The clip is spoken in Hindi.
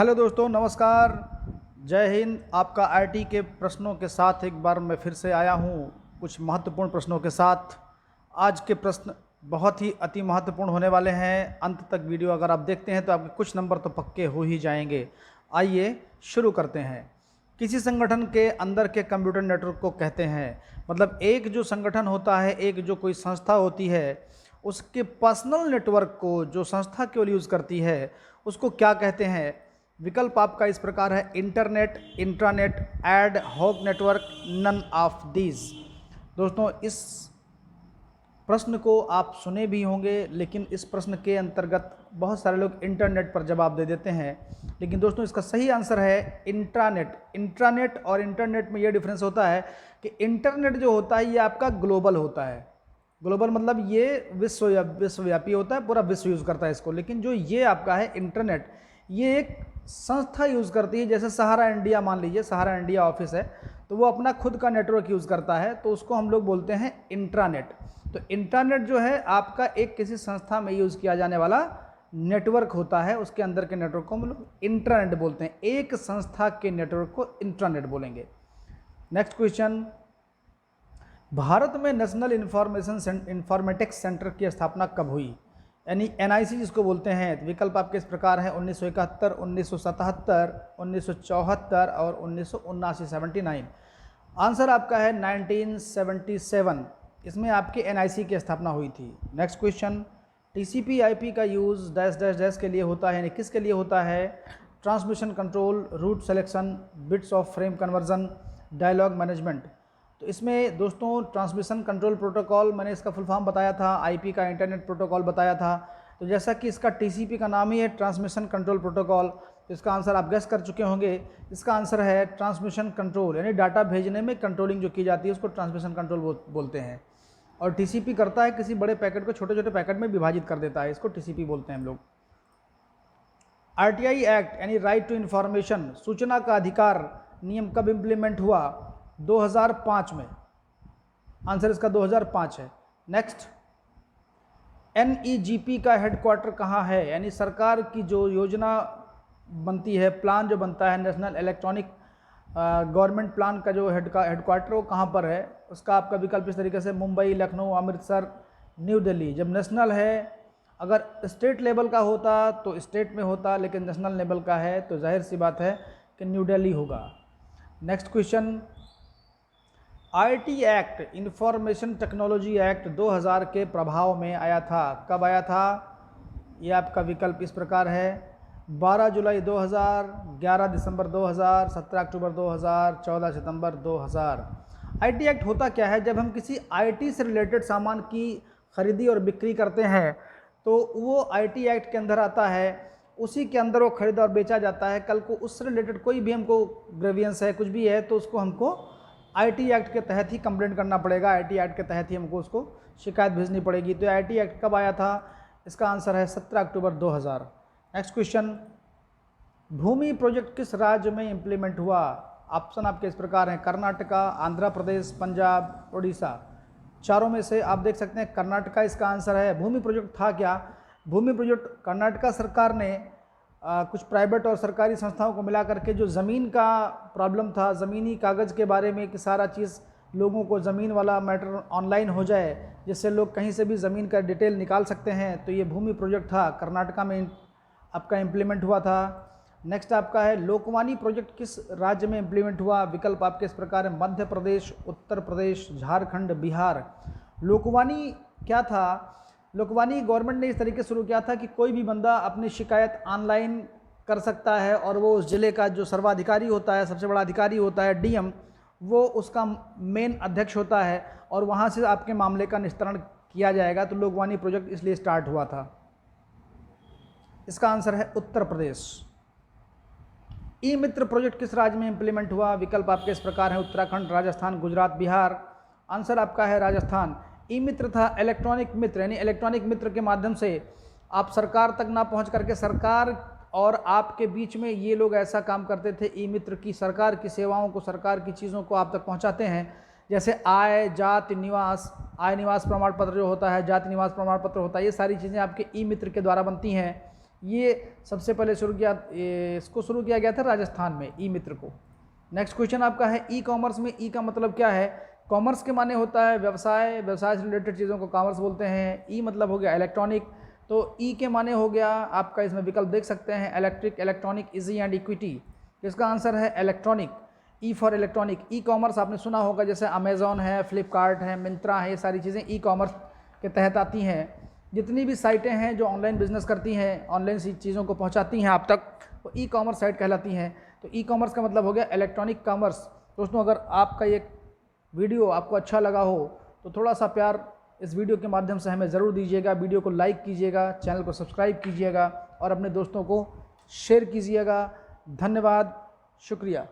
हेलो दोस्तों, नमस्कार। जय हिंद। आपका आईटी के प्रश्नों के साथ एक बार मैं फिर से आया हूँ कुछ महत्वपूर्ण प्रश्नों के साथ। आज के प्रश्न बहुत ही अति महत्वपूर्ण होने वाले हैं। अंत तक वीडियो अगर आप देखते हैं तो आपके कुछ नंबर तो पक्के हो ही जाएंगे। आइए शुरू करते हैं। किसी संगठन के अंदर के कंप्यूटर नेटवर्क को कहते हैं, मतलब एक जो संगठन होता है, एक जो कोई संस्था होती है, उसके पर्सनल नेटवर्क को जो संस्था केवल यूज़ करती है उसको क्या कहते हैं। विकल्प आपका इस प्रकार है: internet, intranet, ad hoc network, none of these. दोस्तों, इस प्रश्न को आप सुने भी होंगे, लेकिन इस प्रश्न के अंतर्गत बहुत सारे लोग इंटरनेट पर जवाब दे देते हैं, लेकिन दोस्तों इसका सही आंसर है इंट्रानेट। इंट्रानेट और इंटरनेट में यह डिफरेंस होता है कि इंटरनेट जो होता है ये आपका ग्लोबल होता है। ग्लोबल मतलब ये विश्वव्यापी होता है, पूरा विश्व यूज़ करता है इसको। लेकिन जो ये आपका है इंटरनेट, ये एक संस्था यूज़ करती है। जैसे सहारा इंडिया, मान लीजिए सहारा इंडिया ऑफिस है, तो वो अपना खुद का नेटवर्क यूज़ करता है, तो उसको हम लोग बोलते हैं इंट्रानेट। तो इंटरनेट जो है आपका एक किसी संस्था में यूज़ किया जाने वाला नेटवर्क होता है, उसके अंदर के नेटवर्क को हम लोग इंट्रानेट बोलते हैं। एक संस्था के नेटवर्क को इंट्रानेट बोलेंगे। नेक्स्ट क्वेश्चन: भारत में नेशनल इंफॉर्मेटिक्स सेंटर की स्थापना कब हुई, यानी एनआईसी जिसको बोलते हैं। तो विकल्प आपके इस प्रकार हैं: 1971, 1977, 1974 और 1979, 79। आंसर आपका है 1977। इसमें आपके एनआईसी की स्थापना हुई थी। नेक्स्ट क्वेश्चन: टीसीपी आईपी का यूज़ डैश डैश डैश के लिए होता है, यानी किसके लिए होता है। Transmission control, route selection, bits of frame conversion, dialogue management. तो इसमें दोस्तों ट्रांसमिशन कंट्रोल प्रोटोकॉल, मैंने इसका फुल फॉर्म बताया था, आईपी का इंटरनेट प्रोटोकॉल बताया था। तो जैसा कि इसका टीसीपी का नाम ही है ट्रांसमिशन कंट्रोल प्रोटोकॉल, तो इसका आंसर आप गेस कर चुके होंगे। इसका आंसर है ट्रांसमिशन कंट्रोल, यानी डाटा भेजने में कंट्रोलिंग जो की जाती है उसको ट्रांसमिशन कंट्रोल बोलते हैं। और टीसीपी करता है किसी बड़े पैकेट को छोटे छोटे पैकेट में विभाजित कर देता है, इसको टीसीपी बोलते हैं हम लोग। आरटीआई एक्ट यानी राइट टू इंफॉर्मेशन, सूचना का अधिकार नियम कब इम्प्लीमेंट हुआ? 2005 में। आंसर इसका 2005 है। नेक्स्ट: एनईजीपी का हेडक्वार्टर कहाँ है, यानी सरकार की जो योजना बनती है, प्लान जो बनता है, नेशनल इलेक्ट्रॉनिक गवर्नमेंट प्लान का जो हेडक्वार्टर वो कहाँ पर है? उसका आपका विकल्प इस तरीके से: मुंबई, लखनऊ, अमृतसर, न्यू दिल्ली। जब नेशनल है, अगर स्टेट लेवल का होता तो स्टेट में होता, लेकिन नेशनल लेवल का है तो जाहिर सी बात है कि न्यू दिल्ली होगा। Next question: IT act, information technology act 2000 के प्रभाव में आया था। कब आया था? ये आपका विकल्प इस प्रकार है: 12 जुलाई 2000, 11 दिसंबर 2000, 17 अक्टूबर 2000, 14 सितंबर 2000। आईटी एक्ट होता क्या है? जब हम किसी आईटी से रिलेटेड सामान की खरीदी और बिक्री करते हैं तो वो आईटी एक्ट के अंदर आता है, उसी के अंदर वो खरीदा और बेचा जाता है। कल को उससे रिलेटेड कोई भी हमको ग्रेवियंस है, कुछ भी है, तो उसको हमको आईटी एक्ट के तहत ही कंप्लेंट करना पड़ेगा, आईटी एक्ट के तहत ही हमको उसको शिकायत भेजनी पड़ेगी। तो आईटी एक्ट कब आया था? इसका आंसर है 17 अक्टूबर 2000। नेक्स्ट क्वेश्चन: भूमि प्रोजेक्ट किस राज्य में इंप्लीमेंट हुआ? ऑप्शन आपके इस प्रकार हैं: कर्नाटका, आंध्र प्रदेश, पंजाब, उड़ीसा। चारों में से आप देख सकते हैं कर्नाटका इसका आंसर है। भूमि प्रोजेक्ट था क्या? भूमि प्रोजेक्ट कर्नाटका सरकार ने कुछ प्राइवेट और सरकारी संस्थाओं को मिला करके जो ज़मीन का प्रॉब्लम था, ज़मीनी कागज़ के बारे में कि सारा चीज़ लोगों को ज़मीन वाला मैटर ऑनलाइन हो जाए, जिससे लोग कहीं से भी ज़मीन का डिटेल निकाल सकते हैं, तो ये भूमि प्रोजेक्ट था, कर्नाटका में आपका इम्प्लीमेंट हुआ था। नेक्स्ट आपका है: लोकवानी प्रोजेक्ट किस राज्य में इम्प्लीमेंट हुआ? विकल्प आपके इस प्रकार है: मध्य प्रदेश, उत्तर प्रदेश, झारखंड, बिहार। लोकवानी क्या था? लोकवानी गवर्नमेंट ने इस तरीके से शुरू किया था कि कोई भी बंदा अपनी शिकायत ऑनलाइन कर सकता है, और वो उस ज़िले का जो सर्वाधिकारी होता है, सबसे बड़ा अधिकारी होता है डीएम, वो उसका मेन अध्यक्ष होता है, और वहाँ से आपके मामले का निस्तारण किया जाएगा। तो लोकवानी प्रोजेक्ट इसलिए स्टार्ट हुआ था। इसका आंसर है उत्तर प्रदेश। ई मित्र प्रोजेक्ट किस राज्य में इंप्लीमेंट हुआ? विकल्प आपके इस प्रकार हैं: उत्तराखंड, राजस्थान, गुजरात, बिहार। आंसर आपका है राजस्थान। ई मित्र था इलेक्ट्रॉनिक मित्र, यानी इलेक्ट्रॉनिक मित्र के माध्यम से आप सरकार तक ना पहुंच करके सरकार और आपके बीच में ये लोग ऐसा काम करते थे। ई मित्र की सरकार की सेवाओं को, सरकार की चीज़ों को आप तक पहुंचाते हैं। जैसे आय, जाति, निवास, आय निवास प्रमाण पत्र जो होता है, जाति निवास प्रमाण पत्र होता है, ये सारी चीज़ें आपके ई मित्र के द्वारा बनती हैं। ये सबसे पहले शुरू किया, इसको शुरू किया गया था राजस्थान में, ई मित्र को। नेक्स्ट क्वेश्चन आपका है ई कॉमर्स में ई का मतलब क्या है। कॉमर्स के माने होता है व्यवसाय, व्यवसाय से रिलेटेड चीज़ों को कॉमर्स बोलते हैं। ई मतलब हो गया इलेक्ट्रॉनिक, तो ई के माने हो गया आपका, इसमें विकल्प देख सकते हैं, electric, electronic, easy and equity. इसका आंसर है electronic, E for electronic. E commerce आपने सुना होगा, जैसे अमेज़ॉन है, फ्लिपकार्ट है, मिंत्रा है, ये सारी चीज़ें ई कॉमर्स के तहत आती हैं। जितनी भी साइटें हैं जो ऑनलाइन बिजनेस करती हैं, ऑनलाइन चीज़ों को पहुंचाती हैं आप तक, वो ई कॉमर्स साइट कहलाती हैं। तो ई कॉमर्स का मतलब हो गया इलेक्ट्रॉनिक कॉमर्स। दोस्तों, अगर आपका ये वीडियो आपको अच्छा लगा हो तो थोड़ा सा प्यार इस वीडियो के माध्यम से हमें ज़रूर दीजिएगा। वीडियो को लाइक कीजिएगा, चैनल को सब्सक्राइब कीजिएगा और अपने दोस्तों को शेयर कीजिएगा। धन्यवाद, शुक्रिया।